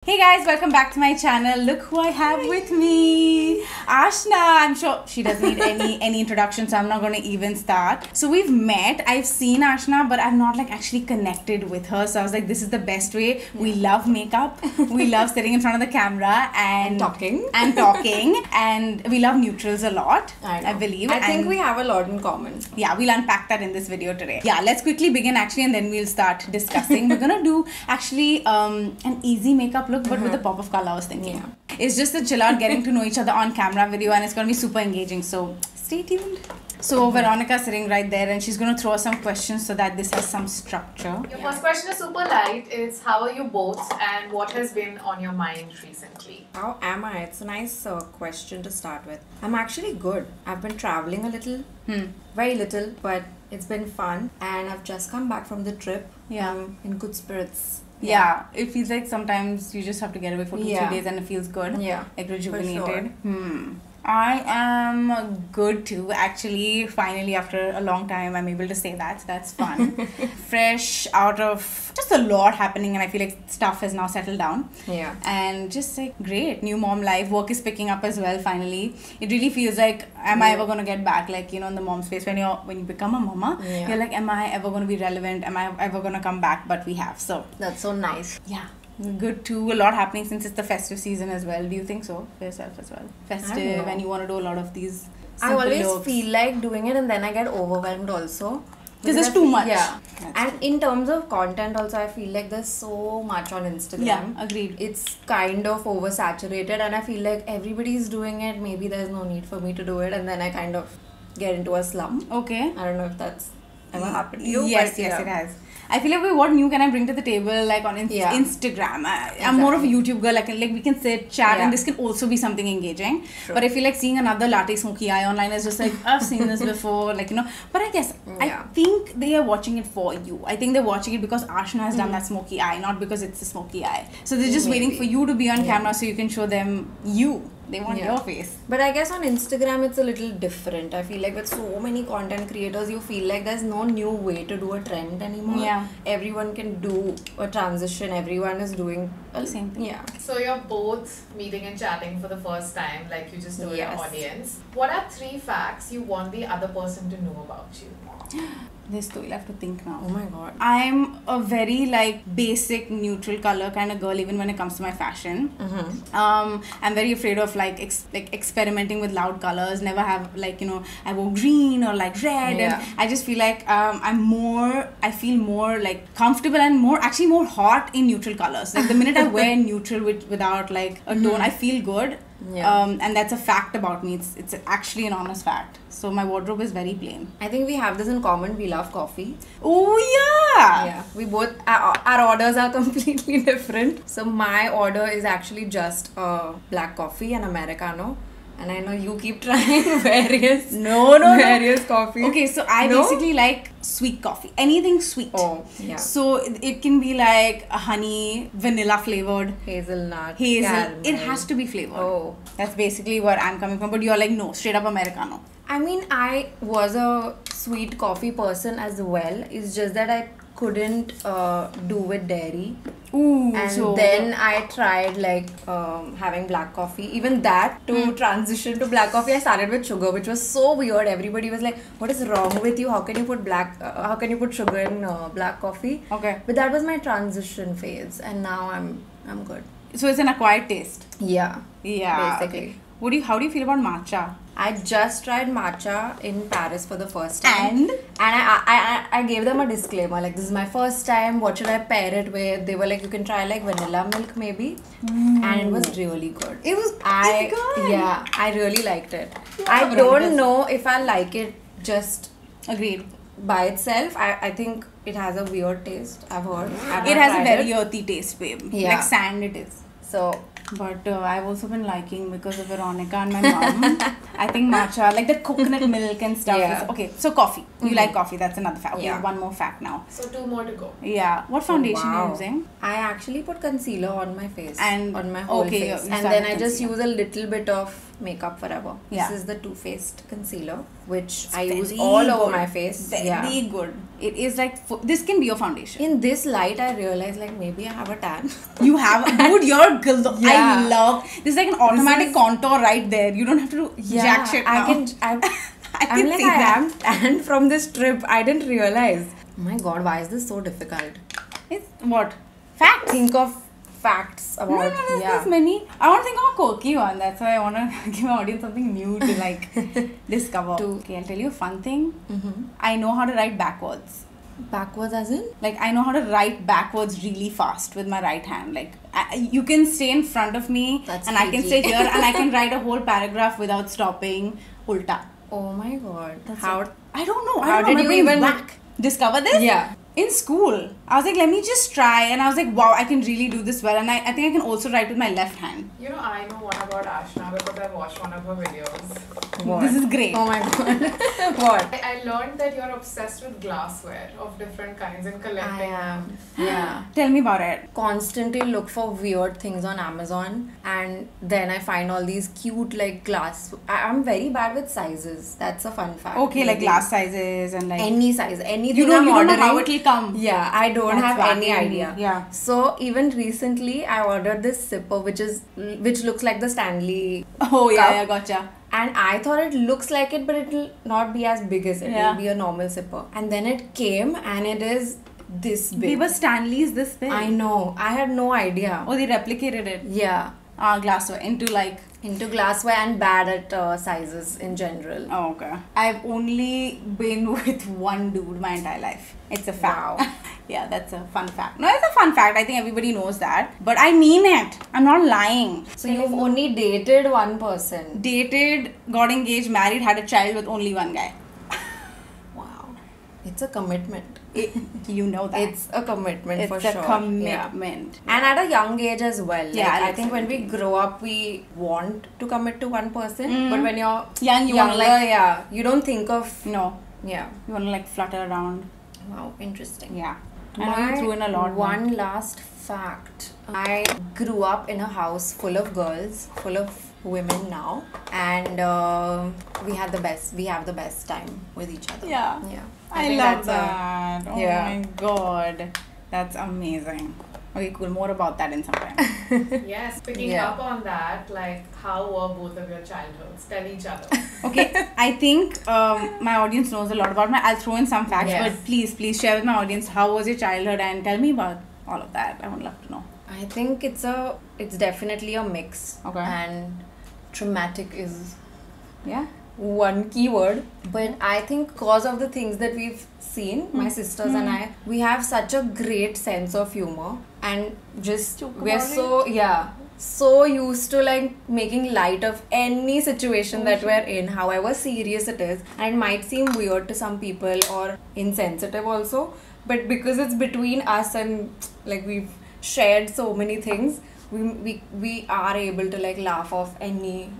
Hey guys, welcome back to my channel. Look who I have with me, Aashna. I'm sure she doesn't need any introduction, so I'm not going to even start. So we've met. I've seen Aashna, but I've not actually connected with her. So I was like, this is the best way. We love makeup. We love sitting in front of the camera and talking. And we love neutrals a lot. I believe. I think we have a lot in common. Yeah, we'll unpack that in this video today. Yeah, let's quickly begin actually, and then we'll start discussing. We're gonna do actually an easy makeup look, but with a pop of color, I was thinking. Yeah. It's just a chill out getting to know each other on camera video, and it's going to be super engaging, so stay tuned. So Veronica's sitting right there, and she's going to throw us some questions so that this has some structure. Your first question is super light. It's how are you both and what has been on your mind recently? How am I? It's a nice question to start with. I'm actually good. I've been traveling a little, very little, but it's been fun, and I've just come back from the trip. Yeah. I'm in good spirits. Yeah, it feels like sometimes you just have to get away for 2-3 days and it feels good. Yeah, like rejuvenated. For sure. I am good too, actually. Finally, after a long time, I'm able to say that. So that's fun. Fresh out of just a lot happening, and I feel like stuff has now settled down. Yeah. And just like great, new mom life. Work is picking up as well. Finally, it really feels like, am I ever gonna get back? Like, you know, in the mom space, when you become a mama, you're like, am I ever gonna be relevant? Am I ever gonna come back? But we have. So that's so nice. Yeah. Good too. A lot happening since it's the festive season as well. Do you think so for yourself as well? Festive, and you want to do a lot of these. I always feel like doing it, and then I get overwhelmed also. Because there's too much. Yeah. And in terms of content also, I feel like there's so much on Instagram. Yeah, agreed. It's kind of oversaturated, and I feel like everybody's doing it. Maybe there's no need for me to do it, and then I kind of get into a slump. Okay. I don't know if that's ever happened to you. Yes, it has. I feel like, what new can I bring to the table, like on Instagram? I'm more of a YouTube girl. Like we can sit, chat, and this can also be something engaging. True. But I feel like seeing another latte smoky eye online is just like, I've seen this before, like, you know. But I guess, I think they are watching it for you. I think they're watching it because Aashna has done that smoky eye, not because it's a smoky eye. So they're just waiting for you to be on camera so you can show them you. They want your face. But I guess on Instagram it's a little different. I feel like with so many content creators, you feel like there's no new way to do a trend anymore. Yeah. Everyone can do a transition. Everyone is doing the same thing. Yeah. So you're both meeting and chatting for the first time, like you just told your audience. What are 3 facts you want the other person to know about you? This too, you'll have to think now. Oh my god. I'm a very basic neutral color kind of girl, even when it comes to my fashion. I'm very afraid of experimenting with loud colors. Never have I wore green or red, and I just feel like I feel more comfortable and more hot in neutral colors. Like the minute I wear neutral without a tone, I feel good. Yeah. And that's a fact about me. It's actually an honest fact. So my wardrobe is very plain. I think we have this in common. We love coffee. Oh yeah. Yeah. We both our orders are completely different. So my order is actually just black coffee and Americano. And I know you keep trying various coffees. Okay, so I basically like sweet coffee. Anything sweet. Oh, yeah. So it can be like a honey, vanilla flavored. Hazelnut. Caramel. It has to be flavored. Oh. That's basically where I'm coming from. But you're like, no, straight up Americano. I mean, I was a sweet coffee person as well. It's just that I couldn't do with dairy. Ooh, and then I tried having black coffee. Even that, to transition to black coffee, I started with sugar, which was so weird. Everybody was like, "What is wrong with you? How can you put sugar in black coffee?" Okay. But that was my transition phase, and now I'm good. So it's an acquired taste. Yeah. Yeah. Basically. Okay. How do you feel about matcha? I just tried matcha in Paris for the first time. And I gave them a disclaimer, this is my first time, what should I pair it with? They were like, you can try vanilla milk maybe. And it was really good. It's good. Yeah, I really liked it. I don't know if I like it just agreed by itself. I think it has a weird taste, I've heard. It has a very earthy taste, babe. Yeah. Like sand it is. So... But I've also been liking because of Veronica and my mom. I think matcha, like the coconut milk and stuff. Yeah. Okay, so coffee. You like coffee. That's another fact. Okay, Yeah. one more fact now. So 2 more to go. Yeah. What foundation are you Wow. using? I actually put concealer on my face And- on my whole okay, face, you and started then I just concealer. use a little bit of makeup forever. Yeah. This is the Too Faced concealer, which I Very use all over good. my face. Very Yeah. good. It is like this can be your foundation. In this light, I realize like maybe I have a tan. You have, dude, you're good. I Yeah. love this. Is like an automatic is- contour right there. You don't have to do jack shit now. I'm can like see I that. am tan from this trip. I didn't realize. Oh my God, why is this so difficult? It's what? Facts. Think of facts No, about there's many. I want to think of a quirky one. That's why I want to give my audience something new to like discover. Okay, I'll tell you a fun thing. I know how to write backwards. Backwards as in? Like I know how to write backwards really fast with my right hand. Like you can stay in front of me That's and I can freaky. stay here and I can write a whole paragraph without stopping. Ulta. Oh my God. That's How? it. I don't know. How I don't did know. you My brain's even- whack. Discover this? Yeah. In school, I was like, let me just try, and I was like, wow, I can really do this well, and I think I can also write with my left hand. You know, I know one about Aashna because I watched one of her videos. What? This is great. Oh my God. What? I learned that you're obsessed with glassware of different kinds and I collecting. am. Yeah. Tell me about it. Constantly look for weird things on Amazon, and then I find all these cute like glass. I'm very bad with sizes. That's a fun fact. Okay, like Maybe glass sizes and like any size, anything you don't I'm know ordering. how it will come. Yeah, I don't That's have any wacky. idea. Yeah. So even recently, I ordered this sipper, which looks like the Stanley, Oh yeah, Cup. yeah, gotcha. and I thought it looks like it, but it will not be as big as it. Yeah. It'll be a normal sipper. And then it came, and it is this big. Paper Stanley is this big. I know. I had no idea. Oh, they replicated it. Yeah, Glassware into like. into glassware and bad at sizes in general. Oh, okay. I've only been with one dude my entire life. It's a fact. Wow. Yeah, that's a fun fact. No, it's a fun fact. I think everybody knows that. But I mean it. I'm not lying. So you've only dated one person. Dated, got engaged, married, had a child with only one guy. Wow, it's a commitment. You know that. It's a commitment for It's sure. a Yeah. commitment. And at a young age as well. Yeah, Like, I like think when we 17. grow up, we want to commit to one person. But when you're Young, you wanna, younger, like- yeah, you don't think of, No. yeah. You want to like flutter around. Wow, interesting. Yeah. I know you threw in a lot. One last fact. I grew up in a house full of girls, full of women now, and we have the best time with each other. Yeah. Yeah. I think love that's a- that. Oh yeah. my god. That's amazing. Okay, cool. More about that in some time. Yes, picking Yeah. up on that, like how were both of your childhoods? Tell each other. Okay, I think my audience knows a lot about I'll throw in some facts, Yes. but please share with my audience how was your childhood and tell me about all of that. I would love to know. I think it's definitely a mix. Okay. And traumatic is Yeah. one keyword, but I think because of the things that we've seen, my sisters and I, we have such a great sense of humor, and just we're so used to like making light of any situation that we're in, however serious it is, and it might seem weird to some people or insensitive also, but because it's between us and like we've shared so many things, we are able to like laugh off any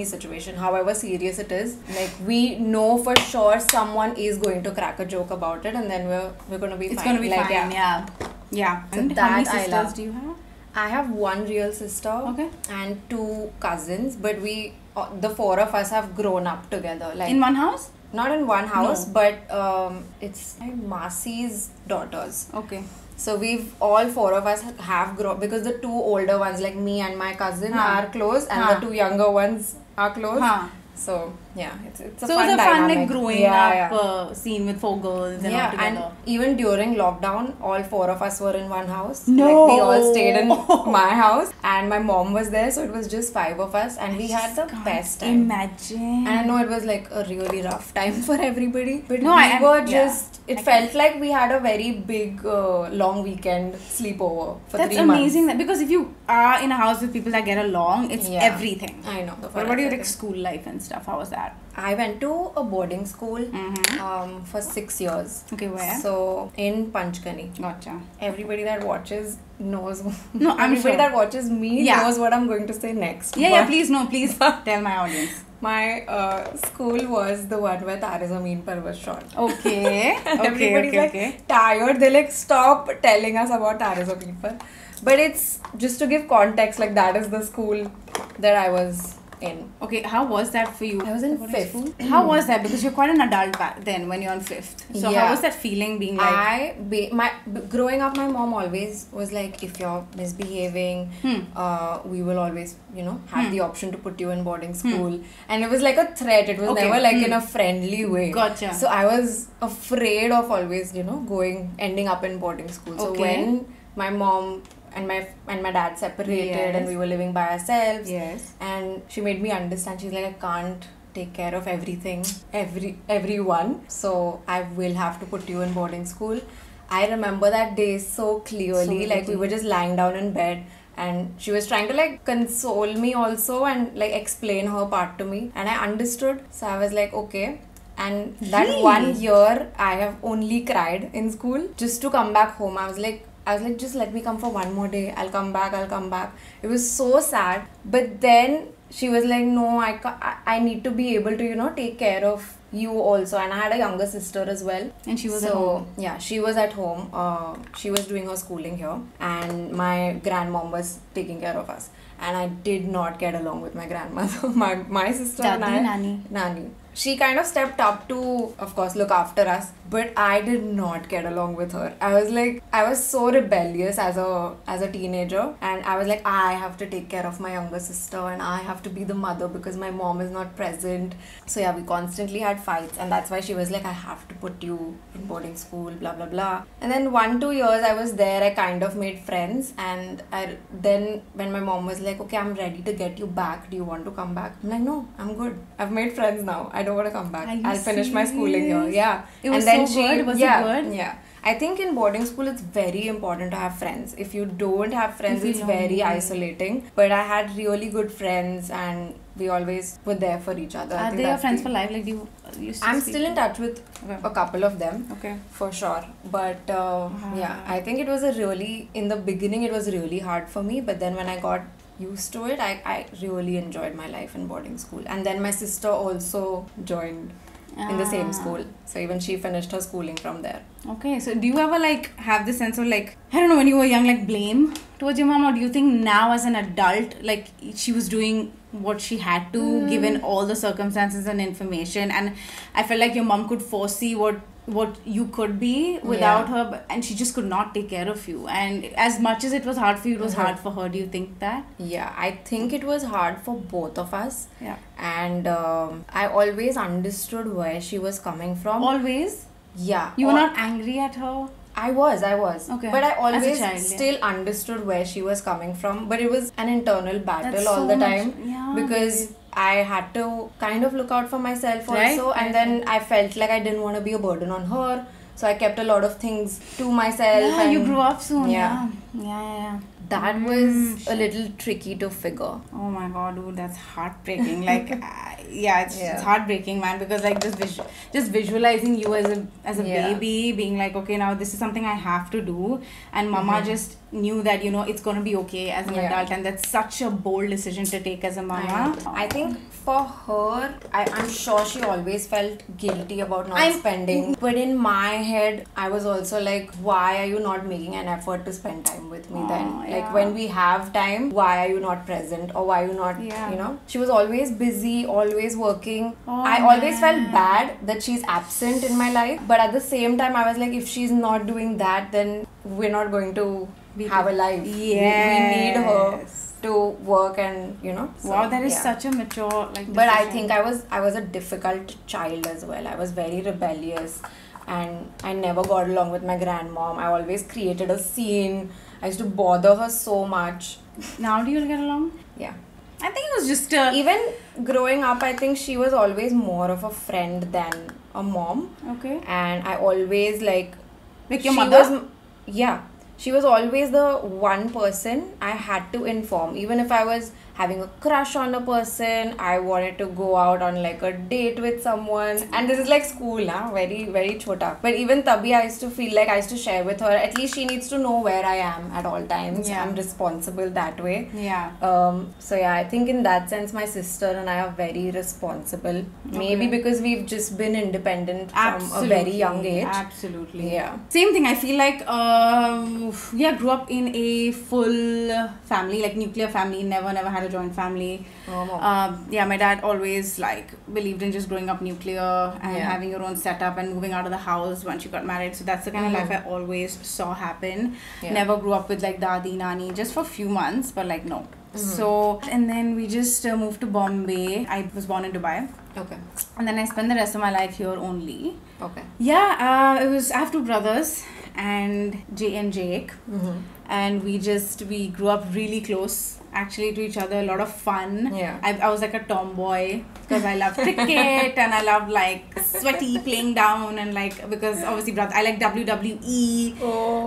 situation, however serious it is. Like we know for sure someone is going to crack a joke about it, and then we're gonna be It's fine. gonna be Like, fine, yeah. Yeah. So And how that many I sisters love. do you have? I have one real sister Okay. and two cousins, but we the four of us have grown up together. Like In one house? not in one house, No. but it's my Masi's daughters. Okay. So we've all four of us have grown, because the two older ones like me and my cousin are close, and the two younger ones are close. So yeah, it's a So fun it was a fun dynamic. like growing Yeah. up scene with four girls and all Yeah, together. and even during lockdown, all four of us were in one house. No. Like, we all stayed in my house, and my mom was there, so it was just five of us, and we had the best time. Imagine. And I know it was like a really rough time for everybody, but No, we were yeah. just. It felt like we had a very big, long weekend sleepover for That's 3 months. amazing because if you are in a house with people that get along, it's Yeah. everything. I know. What about your like school life and stuff? How was that? I went to a boarding school for 6 years. Okay, where? So in Panchgani. Gotcha. Everybody that watches knows. No, I'm everybody sure. that watches me Yeah. knows what I'm going to say next. Yeah, But please tell my audience. my school was the one where Tare Zameen Par was shot. Okay. And Okay. everybody's Okay. like tired. They like stop telling us about Tare Zameen Par. But it's just to give context, like that is the school that I was in. Okay, how was that for you? I was in What 5th. school? How was that? Because you're quite an adult back then when you're in 5th. So Yeah. how was that feeling being like... Growing up, my mom always was like, if you're misbehaving, we will always, have the option to put you in boarding school. And it was like a threat. It was Okay. never like in a friendly way. Gotcha. So I was afraid of always, ending up in boarding school. So Okay. when my mom and my dad separated and we were living by ourselves, Yes. and she made me understand, she's like, I can't take care of everything, everyone, so I will have to put you in boarding school. I remember that day so clearly. Like we were just lying down in bed and she was trying to like console me also and like explain her part to me, and I understood. So I was like, okay. And that Really? 1 year I have only cried in school just to come back home. I was like, just let me come for one more day. I'll come back. It was so sad. But then she was like, no, I need to be able to, take care of you also. And I had a younger sister as well. And she was at home. Yeah, she was at home. She was doing her schooling here. And my grandmom was taking care of us. And I did not get along with my grandmother. My sister and I... Nani. She kind of stepped up to, of course, look after us, but I did not get along with her. I was so rebellious as a teenager, and I was like, I have to take care of my younger sister and I have to be the mother because my mom is not present. So yeah, we constantly had fights, and that's why she was like, I have to put you in boarding school, blah blah blah. And then 1-2 years I was there, I kind of made friends, and then when my mom was like, okay, I'm ready to get you back, do you want to come back? I'm like, no, I'm good. I've made friends now. I don't want to come back. I'll finish my schooling here. Yeah. It was good? Was it good? Yeah. I think in boarding school it's very important to have friends. If you don't have friends, it's very isolating. But I had really good friends and we always were there for each other. Are they your friends for life? Like, I'm still in touch with a couple of them. Okay. For sure. But yeah, I think it was in the beginning it was really hard for me. But then when I got used to it, I really enjoyed my life in boarding school. And then my sister also joined in the same school, so even she finished her schooling from there. Okay, so do you ever like have this sense of like, I don't know, when you were young, like blame towards your mom, or do you think now as an adult, like she was doing what she had to given all the circumstances and information, and I felt like your mom could foresee what you could be without her, and she just could not take care of you, and as much as it was hard for you, it was hard for her. Do you think that? Yeah, I think it was hard for both of us. Yeah. And I always understood where she was coming from. Always? Yeah. You were not angry at her? I was. Okay. But I always child, still understood where she was coming from. But it was an internal battle That's all so the much- time. yeah, because I had to kind of look out for myself also. And then I felt like I didn't want to be a burden on her. So I kept a lot of things to myself. Yeah, and you grew up soon. Yeah. Yeah. That was a little tricky to figure. Oh my god, dude, that's heartbreaking. Like, it's heartbreaking, man. Because like just visualizing you as a baby, being like, okay, now this is something I have to do, and mama just knew that it's gonna be okay as an adult, and that's such a bold decision to take as a mama. I think for her, I'm sure she always felt guilty about not spending. But in my head, I was also like, why are you not making an effort to spend time with me then? Like when we have time, why are you not present, or why are you not, She was always busy, always working. I always felt bad that she's absent in my life. But at the same time, I was like, if she's not doing that, then we're not going to have a life. Yes. We need her to work and so, wow, that is such a mature but I think I was a difficult child as well. I was very rebellious and I never got along with my grandmom. I always created a scene. I used to bother her so much. Now do you get along? Yeah, I think it was just even growing up, I think she was always more of a friend than a mom. Okay. And I always like your mother? She was always the one person I had to inform. Even if I was having a crush on a person. I wanted to go out on like a date with someone, and this is like school, huh? Very, very chota. But even tabhi I used to feel like I used to share with her. At least she needs to know where I am at all times. Yeah. I'm responsible that way. Yeah. So yeah, I think in that sense, my sister and I are very responsible. Maybe because we've just been independent from a very young age. Absolutely. Yeah. Same thing. I feel like grew up in a full family, like nuclear family. Never had a joint family. My dad always like believed in just growing up nuclear and having your own setup and moving out of the house once you got married. So that's the kind of life I always saw happen. Never grew up with like dadi, nani, just for a few months, but like no. So, and then we just moved to Bombay. I was born in Dubai. Okay. And then I spent the rest of my life here only. Okay. Yeah, I have two brothers and Jay and Jake. And we grew up really close actually to each other, a lot of fun. Yeah. I was like a tomboy because I loved cricket and I loved like sweaty playing down and like, because obviously I like WWE.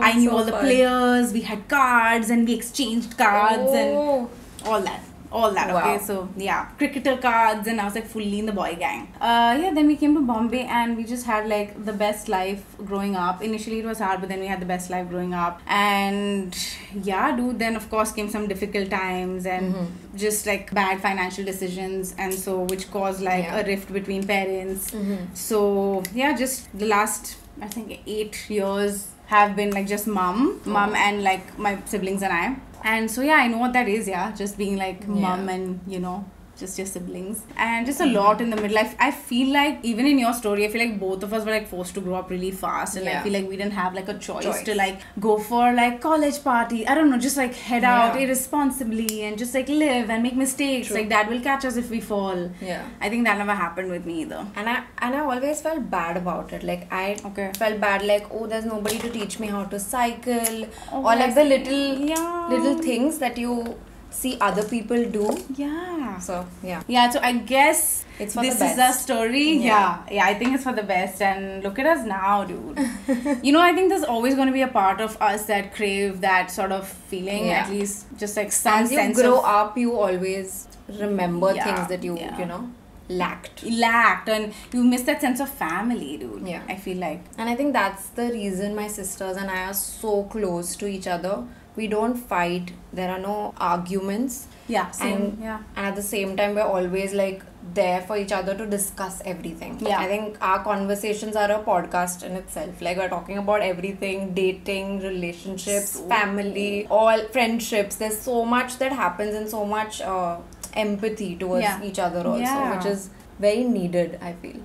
I knew all the players, we had cards and we exchanged cards and all that. Okay, so yeah, cricketer cards, and I was like fully in the boy gang. Then we came to Bombay and we just had like the best life growing up. Initially it was hard, but then we had the best life growing up. And yeah, dude, then of course came some difficult times and just like bad financial decisions, and so which caused like a rift between parents. So yeah, just the last I think 8 years have been like just mom and like my siblings and I. And so yeah, I know what that is, just being like mom and just your siblings, and just a lot in the middle. I feel like even in your story, I feel like both of us were like forced to grow up really fast, and I feel like we didn't have like a choice to like go for like college party. I don't know, just like head out irresponsibly and just like live and make mistakes. Like dad will catch us if we fall. I think that never happened with me either. And I always felt bad about it. Like I felt bad, like, oh, there's nobody to teach me how to cycle, or like the little things that you see other people do. So I guess it's for this the best. Is our story. I think it's for the best, and look at us now, dude. I think there's always going to be a part of us that crave that sort of feeling, at least just like some sense. As you grow up, you always remember things that you lacked, and you miss that sense of family, dude. I feel like, and I think that's the reason my sisters and I are so close to each other. We don't fight, there are no arguments. And at the same time, we're always like there for each other to discuss everything. I think our conversations are a podcast in itself. Like we're talking about everything, dating, relationships, family, all friendships. There's so much that happens and so much empathy towards each other also, which is very needed, I feel.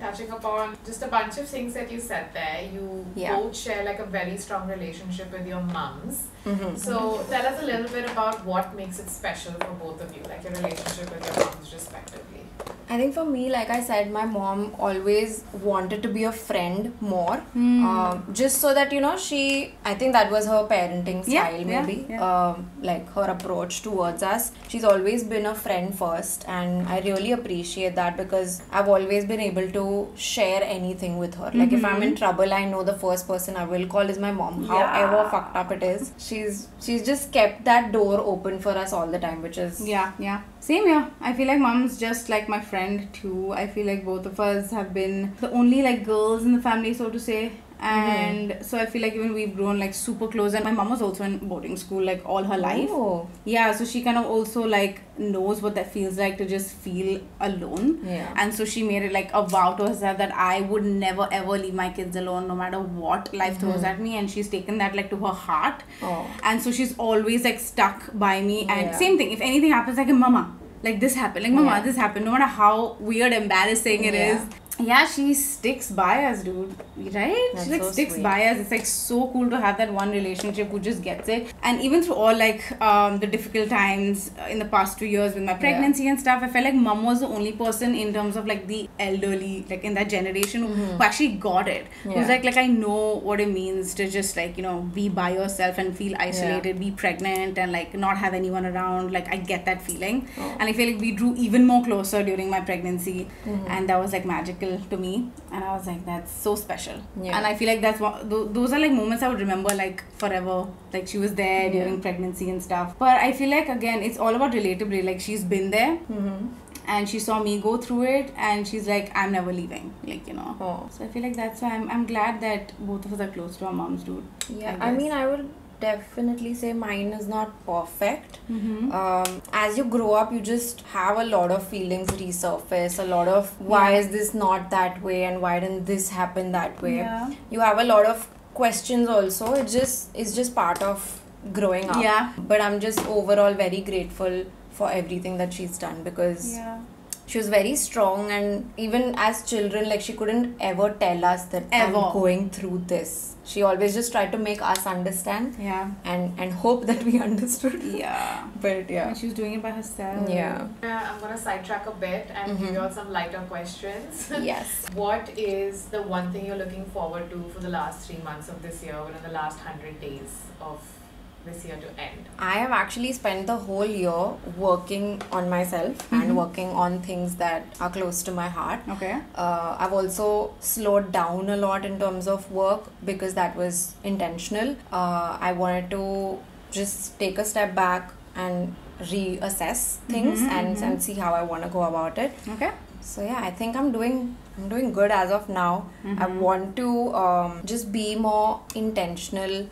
Touching upon just a bunch of things that you said there, you both share like a very strong relationship with your mums. So tell us a little bit about what makes it special for both of you, like your relationship with your mums respectively. I think for me, like I said, my mom always wanted to be a friend more. Just so that, I think that was her parenting style maybe. Like her approach towards us. She's always been a friend first, and I really appreciate that because I've always been able to share anything with her. Like if I'm in trouble, I know the first person I will call is my mom. However fucked up it is, she's just kept that door open for us all the time, which is same here. I feel like mom's just like my friend too. I feel like both of us have been the only like girls in the family, so to say. And so I feel like even we've grown like super close, and my mom was also in boarding school like all her life. So she kind of also like knows what that feels like to just feel alone. And so she made it like a vow to herself that I would never ever leave my kids alone no matter what life throws at me, and she's taken that like to her heart. And so she's always like stuck by me, and same thing, if anything happens, like mama, like this happened, like mama, this happened, no matter how weird, embarrassing it is. She sticks by us, dude. Right? That's she like so sticks sweet. by us. It's like so cool to have that one relationship who just gets it. And even through all like the difficult times in the past 2 years with my pregnancy and stuff, I felt like mom was the only person in terms of like the elderly, like in that generation who actually got it. Who's like I know what it means to just like, be by yourself and feel isolated, be pregnant and like not have anyone around. Like I get that feeling. And I feel like we drew even more closer during my pregnancy, and that was like magical. cycle to me, and I was like, that's so special. Yeah. And I feel like that's what those are like moments I would remember like forever. Like she was there during pregnancy and stuff. But I feel like again, it's all about relatability. Like she's been there. And she saw me go through it, and she's like, I'm never leaving, like, you know. So I feel like that's why I'm glad that both of us are close to our moms, dude. Yeah, I mean, I would definitely say mine is not perfect. As you grow up, you just have a lot of feelings resurface, a lot of why is this not that way, and why didn't this happen that way. You have a lot of questions also. It's just part of growing up. But I'm just overall very grateful for everything that she's done, because she was very strong, and even as children, like she couldn't ever tell us that I'm going through this. She always just tried to make us understand and hope that we understood. But and she was doing it by herself. I'm gonna sidetrack a bit and give you all some lighter questions. What is the one thing you're looking forward to for the last 3 months of this year, or in the last 100 days of this year to end? I have actually spent the whole year working on myself and working on things that are close to my heart. I've also slowed down a lot in terms of work, because that was intentional. I wanted to just take a step back and reassess things and see how I want to go about it. So yeah, I think I'm doing good as of now. I want to just be more intentional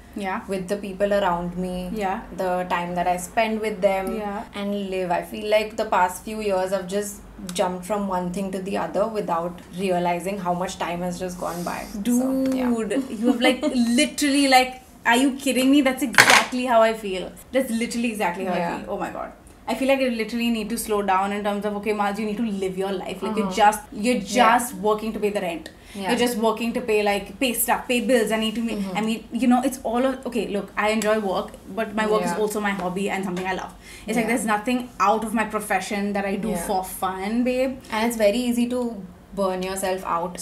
with the people around me, the time that I spend with them, and live. I feel like the past few years I've just jumped from one thing to the other without realizing how much time has just gone by. Dude, you have like literally like, are you kidding me? That's exactly how I feel. That's literally exactly how I feel. Oh my god. I feel like you literally need to slow down in terms of, okay, Maz, you need to live your life. Like you're just working to pay the rent. You're just working to pay stuff, pay bills. I need to make, I mean, you know, it's all of, okay, look, I enjoy work, but my work is also my hobby and something I love. It's like there's nothing out of my profession that I do for fun, babe. And it's very easy to burn yourself out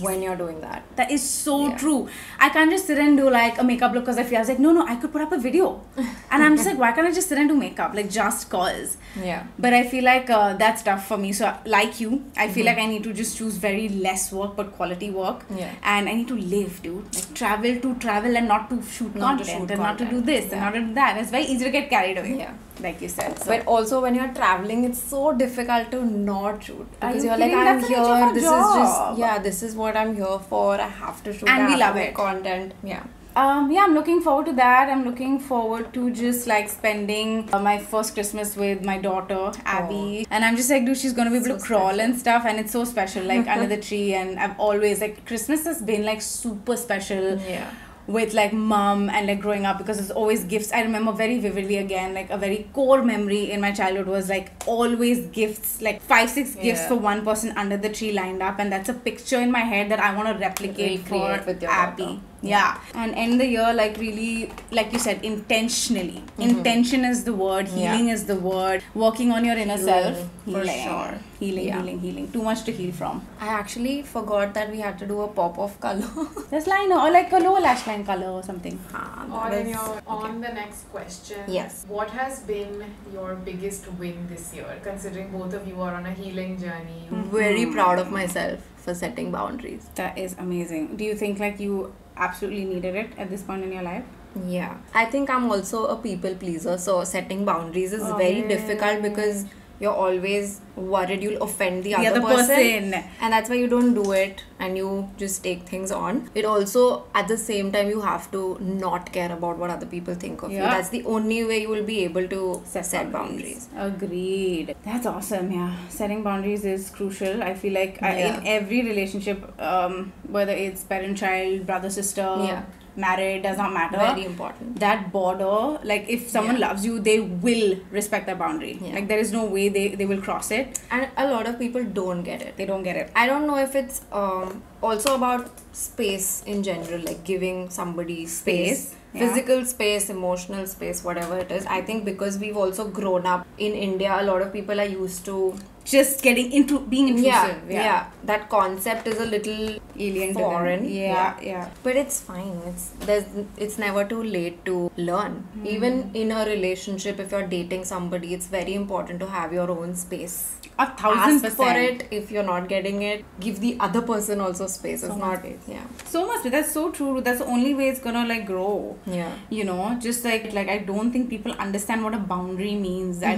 when you're doing that. That is so true. I can't just sit and do like a makeup look because I was like, no, I could put up a video. And I'm just like, why can't I just sit and do makeup? Like, just cause. But I feel like that's tough for me. So like you, I feel like I need to just choose very less work but quality work. And I need to live, dude. Like travel and not to shoot content and not to do this and not to do that. It's very easy to get carried away. Like you said. So. But also when you're traveling, it's so difficult to not shoot. Because you're like, I'm here, this is just, this is what I'm here for. I have to shoot. And we love it. Content. I'm looking forward to that. I'm looking forward to just like spending my first Christmas with my daughter, Abby. And I'm just like, dude, she's gonna be able to crawl and stuff. And it's so special, like under the tree. And I've always, like, Christmas has been like super special. With like mom and like growing up, because it's always gifts. I remember very vividly again, like a very core memory in my childhood was like always gifts, like 5-6 gifts for one person under the tree lined up, and that's a picture in my head that I want to replicate for with your Abby. And end the year like really, like you said, intentionally. Intention is the word, healing is the word, working on your inner self. For sure. Healing. Too much to heal from. I actually forgot that we had to do a pop of color. There's liner or like a lower lash line color or something. On the next question. Yes. What has been your biggest win this year, considering both of you are on a healing journey? Very proud of myself for setting boundaries. That is amazing. Do you think like you absolutely needed it at this point in your life? Yeah. I think I'm also a people pleaser, so setting boundaries is very difficult because you're always worried you'll offend the other person. And that's why you don't do it and you just take things on. It also, at the same time, you have to not care about what other people think of you. That's the only way you will be able to set boundaries. Agreed. That's awesome, Setting boundaries is crucial. I feel like in every relationship, whether it's parent-child, brother-sister, married, does not matter. Very important. That border, like if someone loves you, they will respect that boundary. Like there is no way they will cross it. And a lot of people don't get it. They don't get it. I don't know if it's also about space in general, like giving somebody space. physical space, emotional space, whatever it is. I think because we've also grown up in India, a lot of people are used to just getting into being intrusive. Yeah. That concept is a little alien, foreign. Yeah. But it's fine. It's never too late to learn. Even in a relationship, if you're dating somebody, it's very important to have your own space. 1,000%. Ask for it. If you're not getting it, give the other person also space. It's not space. Yeah. So much. That's so true. That's the only way it's gonna like grow. Yeah. You know, just like I don't think people understand what a boundary means. I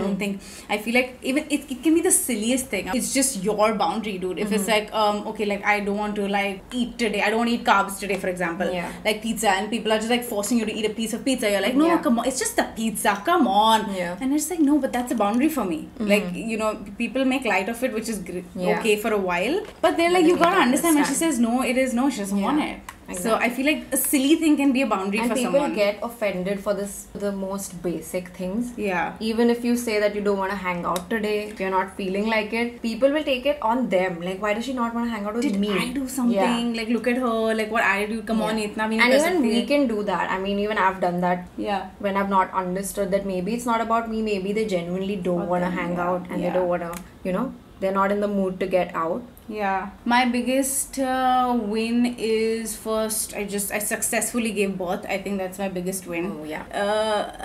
feel like even it can be the silliest thing. It's just your boundary, dude. If it's like okay, like I don't want to like eat today. I don't want to eat carbs today, for example. Yeah. Like pizza, and people are just like forcing you to eat a piece of pizza. You're like, no, come on, it's just a pizza. Come on. Yeah. And it's like, no, but that's a boundary for me. Like, you know, people make light of it, which is okay for a while, but they're like, you gotta understand when she says no, it is no, she doesn't want it. Exactly. So I feel like a silly thing can be a boundary for someone. And people get offended for the most basic things. Yeah. Even if you say that you don't want to hang out today, if you're not feeling like it, people will take it on them. Like, why does she not want to hang out with me? Did I do something? Yeah. Like, look at her. Like, what I do? Come on, itna bhi nahi And kar even sakti. we can do that. I mean, even I've done that. Yeah. When I've not understood that maybe it's not about me. Maybe they genuinely don't want to hang out and they don't want to, you know, they're not in the mood to get out. Yeah, my biggest win is first I successfully gave birth. I think that's my biggest win. Oh yeah.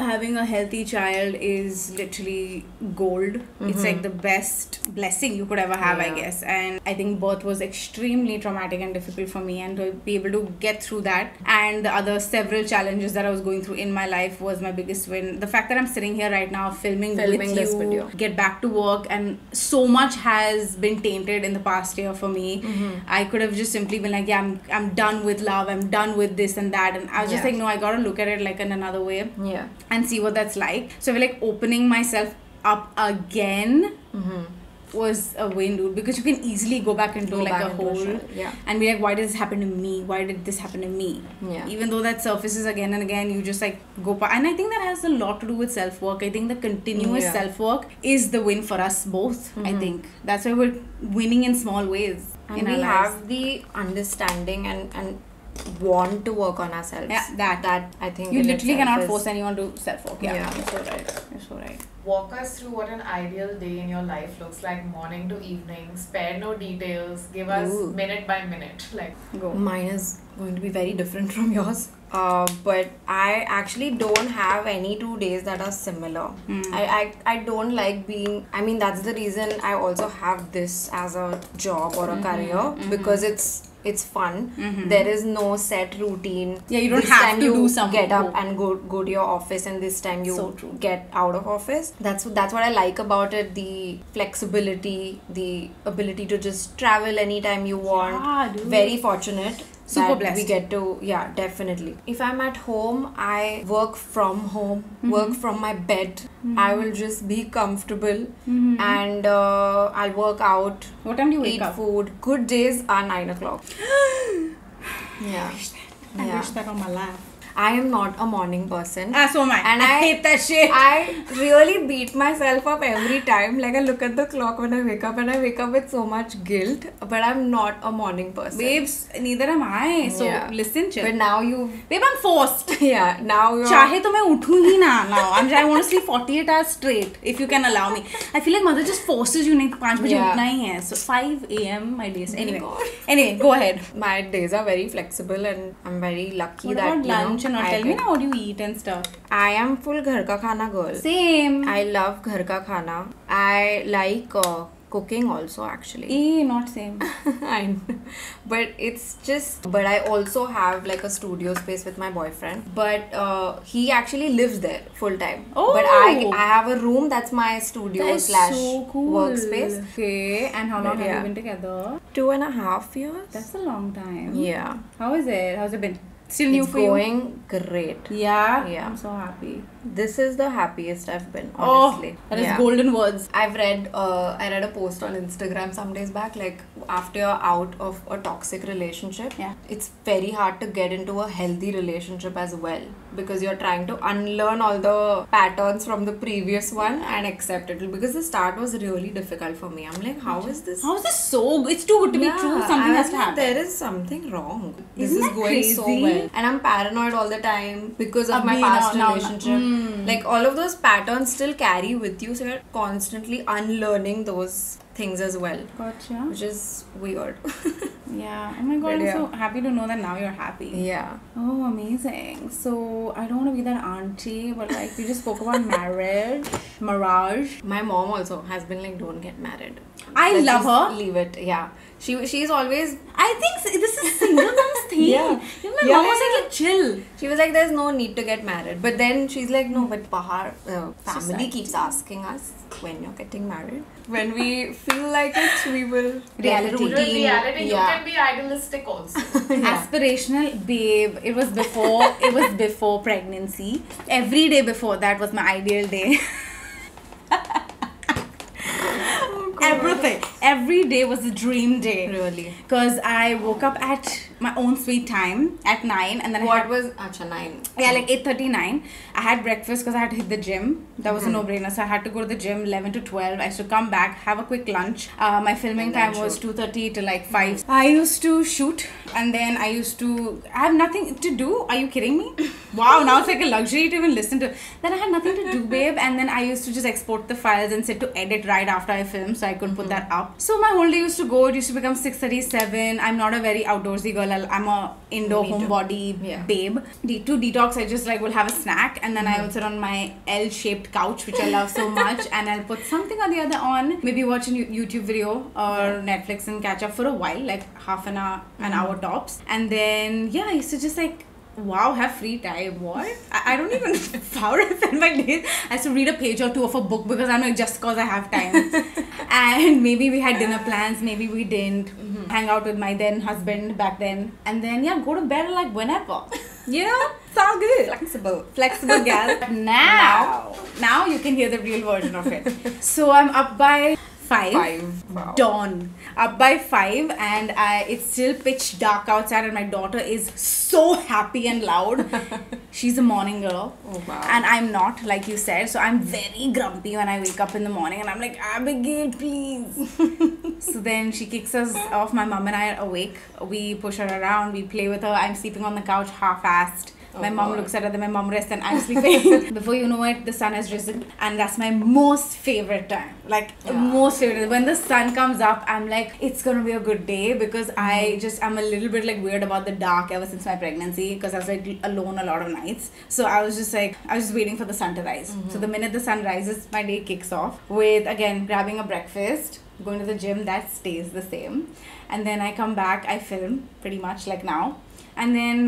Having a healthy child is literally gold. It's like the best blessing you could ever have, I guess. And I think birth was extremely traumatic and difficult for me, and to be able to get through that and the other several challenges that I was going through in my life was my biggest win. The fact that I'm sitting here right now filming with this you, video, get back to work, and so much has been tainted in the past year for me. I could have just simply been like, yeah, I'm done with love, I'm done with this and that, and I was just like, no, I gotta look at it like in another way and see what that's like. So I feel like opening myself up again was a win, dude, because you can easily go back into a hole and be like, why did this happen to me? Why did this happen to me? Even though that surfaces again and again, you just like go and I think that has a lot to do with self-work. I think the continuous self-work is the win for us both. I think that's why we're winning in small ways. And we have the understanding and want to work on ourselves. That I think you literally cannot force anyone to self-work. You're so right. Walk us through what an ideal day in your life looks like, morning to evening. Spare no details. Give us minute by minute. Like, go. Mine is going to be very different from yours. But I actually don't have any 2 days that are similar. I don't like being, I mean, that's the reason I also have this as a job or a career, because it's fun. There is no set routine. Yeah, you don't have to do something. Get up and go to your office, and this time you get out of office. That's what I like about it. The flexibility, the ability to just travel anytime you want. Very fortunate. Super blessed. We get to, definitely. If I'm at home, I work from home, work from my bed. I will just be comfortable and I'll work out. What time do you wake up? Eat food. Good days are 9 o'clock. I wish that on my life. I am not a morning person. So am I. And I hate that shit. I really beat myself up every time. Like, I look at the clock when I wake up, and I wake up with so much guilt. But I'm not a morning person. Babes, neither am I. So listen, chill. But now Babe, I'm forced. Now you're... Chahe to main uthu hi na now. I want to sleep 48 hours straight, if you can allow me. I feel like mother just forces you to 5 baje utna hi hai. So 5 a.m. my days. Anyway, go ahead. My days are very flexible, and I'm very lucky what that, about lunch? Tell me now what you eat and stuff. I am full ghar ka khana girl. Same. I love ghar ka khana. I like cooking also, actually. Not same. I know. But it's just... But I also have like a studio space with my boyfriend. But he actually lives there full time. Oh. But I have a room that's my studio / so cool. workspace. Okay. And how long have you been together? 2.5 years. That's a long time. Yeah. How is it? How's it been? Still new for you? It's going great. Yeah? I'm so happy. This is the happiest I've been, honestly. Oh, that is golden words. I read a post on Instagram some days back, like after you're out of a toxic relationship, it's very hard to get into a healthy relationship as well, because you're trying to unlearn all the patterns from the previous one and accept it. Because the start was really difficult for me. I'm like, how is this? How is this so? It's too good to be true. Something has to happen. There is something wrong. This Isn't is that going crazy? so well, and I'm paranoid all the time because of my past relationship. Like all of those patterns still carry with you, so you're constantly unlearning those things as well. Gotcha. Which is weird. Yeah. Oh my god, I'm so happy to know that now you're happy. Yeah. Oh, amazing. So I don't want to be that auntie, but like we just spoke about marriage. My mom also has been like, don't get married. I love her. Leave it. Yeah. She's always... I think this is single mom's thing. Yeah. My mom was like, chill. She was like, there's no need to get married. But then she's like, no, but Bahar, family keeps asking us when you're getting married. When we feel like it, we will... Reality. You can be idealistic also. Aspirational, babe. It was before pregnancy. Every day before that was my ideal day. Everything. Every day was a dream day. Really? Because I woke up at my own sweet time at 9, and then 9? Yeah, like 8:39. I had breakfast because I had to hit the gym. That was a no-brainer. So I had to go to the gym 11 to 12. I used to come back, have a quick lunch. My filming time was 2:30 to like 5. I used to shoot, and then I have nothing to do. Are you kidding me? Wow, now it's like a luxury to even listen to. Then I had nothing to do, babe, and then I used to just export the files and sit to edit right after I filmed, so I could put that up. So my whole day used to go. It used to become 6:37. I'm not a very outdoorsy girl. I'm a indoor homebody babe. To detox, I just like will have a snack, and then I will sit on my L-shaped couch, which I love so much, and I'll put something or the other on. Maybe watch a YouTube video or Netflix and catch up for a while, like half an hour tops. And then I used to just like, wow, have free time. What? I don't even how I spend my days. I used to read a page or two of a book because I'm like, just because I have time. And maybe we had dinner plans, maybe we didn't. Hang out with my then husband back then. And then go to bed like whenever. You know? Sounds good. Flexible gal. Now you can hear the real version of it. So I'm up by 5. Wow. Dawn. Up by 5, and it's still pitch dark outside, and my daughter is so happy and loud. She's a morning girl. Oh wow. And I'm not, like you said. So I'm very grumpy when I wake up in the morning, and I'm like, Abigail, please. So then she kicks us off. My mom and I are awake. We push her around. We play with her. I'm sleeping on the couch half-assed. My mom looks at her, then my mom rests, and I'm sleeping. Before you know it, the sun has risen, and that's my most favorite time. Most favorite. When the sun comes up, I'm like, it's gonna be a good day, because I'm a little bit like weird about the dark ever since my pregnancy, because I was like alone a lot of nights. So I was just waiting for the sun to rise. So the minute the sun rises, my day kicks off with, again, grabbing a breakfast, going to the gym. That stays the same. And then I come back, I film pretty much like now. And then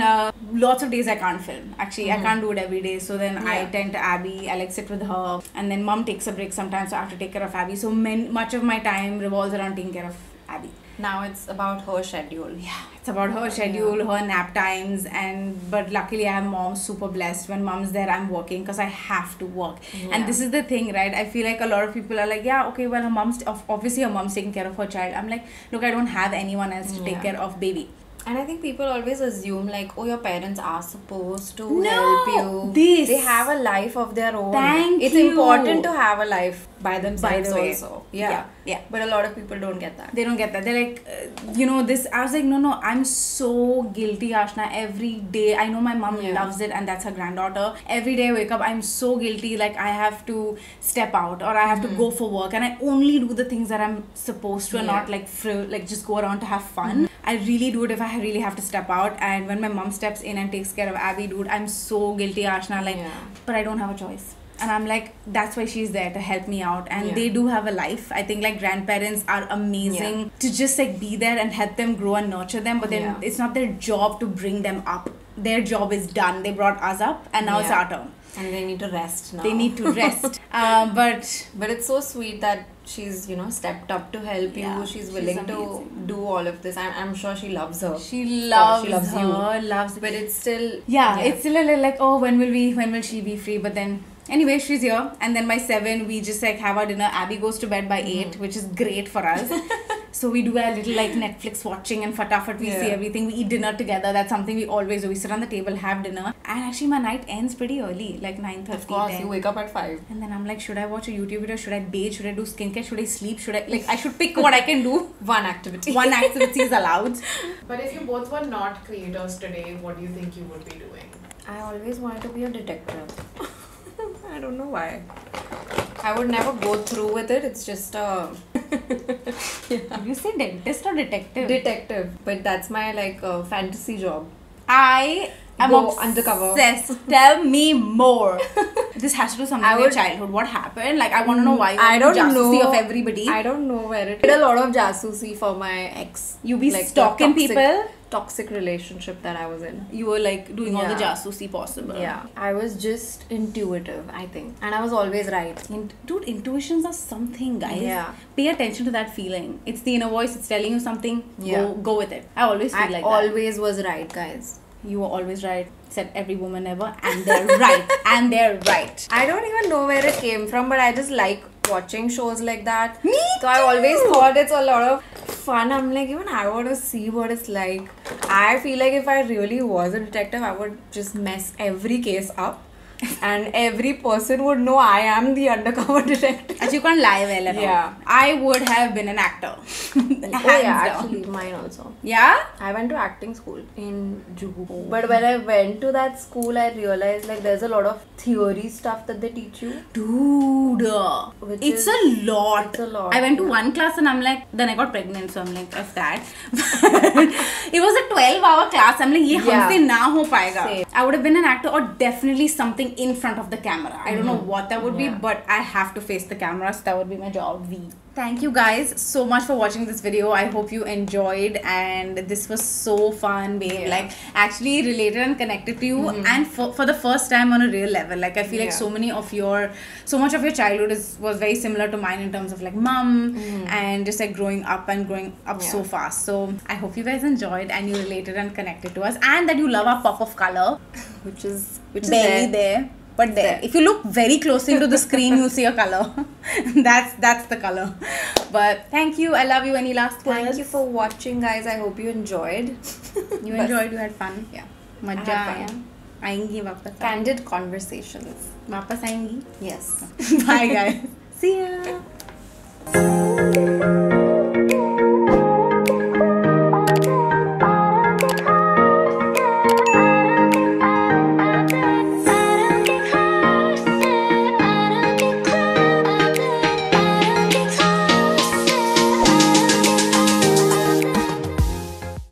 lots of days I can't film. Actually, I can't do it every day. So then I tend to Abby. I like sit with her. And then mom takes a break sometimes, so I have to take care of Abby. So much of my time revolves around taking care of Abby. Now it's about her schedule. Yeah, it's about her schedule, her nap times. But luckily I have mom, super blessed. When mom's there, I'm working because I have to work. And this is the thing, right? I feel like a lot of people are like, okay, well, obviously her mom's taking care of her child. I'm like, look, I don't have anyone else to take care of baby. And I think people always assume like, oh, your parents are supposed to help you. They have a life of their own. It's important to have a life by themselves also. Yeah. But a lot of people don't get that. They don't get that. They're like, this. I was like, no, I'm so guilty, Aashna. Every day. I know my mom loves it, and that's her granddaughter. Every day I wake up, I'm so guilty. Like, I have to step out, or I have to go for work, and I only do the things that I'm supposed to, and not like just go around to have fun. I really do it if I really have to step out. And when my mom steps in and takes care of Abby, dude, I'm so guilty, Aashna. But I don't have a choice. And I'm like, that's why she's there to help me out. And they do have a life. I think like grandparents are amazing to just like be there and help them grow and nurture them. But then it's not their job to bring them up. Their job is done. They brought us up, and now it's our turn. And they need to rest now. They need to rest. But it's so sweet that she's, you know, stepped up to help you. She's willing to do all of this. I'm sure she loves her. She loves her. Loves. But it's still... Yeah, it's still a little like, oh, when will she be free? But then... Anyway, she's here, and then by 7 we just like have our dinner. Abby goes to bed by 8, which is great for us. So we do our little like Netflix watching and fatafat we see everything. We eat dinner together. That's something we always do. We sit on the table, have dinner, and actually my night ends pretty early, like 9:30. Of course, you wake up at 5. And then I'm like, should I watch a YouTube video? Should I bathe? Should I do skincare? Should I sleep? I should pick what I can do. One activity. One activity is allowed. But if you both were not creators today, what do you think you would be doing? I always wanted to be a detective. I don't know why. I would never go through with it. It's just Did you say dentist or detective? Detective. But that's my like fantasy job. I am undercover. Tell me more. This has to do something with your childhood. What happened? Like, I want to know why you were jasusi of everybody. I don't know where it did a lot of jasusi for my ex. You be like stalking people? Toxic relationship that I was in. You were like doing all the jasusi possible. Yeah. I was just intuitive, I think. And I was always right. Dude, intuitions are something, guys. Yeah. Pay attention to that feeling. It's the inner voice. It's telling you something. Yeah. Go with it. I always feel like that. I always was right, guys. You were always right. Said every woman ever. And they're right. And they're right. I don't even know where it came from, but I just like watching shows like that. Me So I always thought it's a lot of fun. I'm like, even I want to see what it's like. I feel like if I really was a detective, I would just mess every case up. And every person would know I am the undercover detective. As you can't lie well at all. Yeah. I would have been an actor. Actually, mine also. Yeah? I went to acting school in GRWU. But when I went to that school, I realized like there's a lot of theory stuff that they teach you. Dude. It's a lot. It's a lot. I went to one class and I'm like, then I got pregnant, so I'm like, F that. It was a 12-hour class. I'm like, ye humse na ho paega. Same. I would have been an actor or definitely something in front of the camera. I don't know what that would be, but I have to face the camera, so that would be my job. Thank you guys so much for watching this video. I hope you enjoyed, and this was so fun, babe. Like, actually related and connected to you, and for the first time on a real level. Like, I feel like so much of your childhood was very similar to mine in terms of like mom and just like growing up so fast. So I hope you guys enjoyed and you related and connected to us, and that you love our pop of color, which is barely there. But there, if you look very closely into the screen, you'll see a color. That's the color. But thank you. I love you. Any last words? Thank you for watching, guys. I hope you enjoyed. You enjoyed. You had fun. Yeah. Majja aaya. Aayingi wapas. Candid conversations. Wapas aayingi. Yes. Bye, guys. See ya.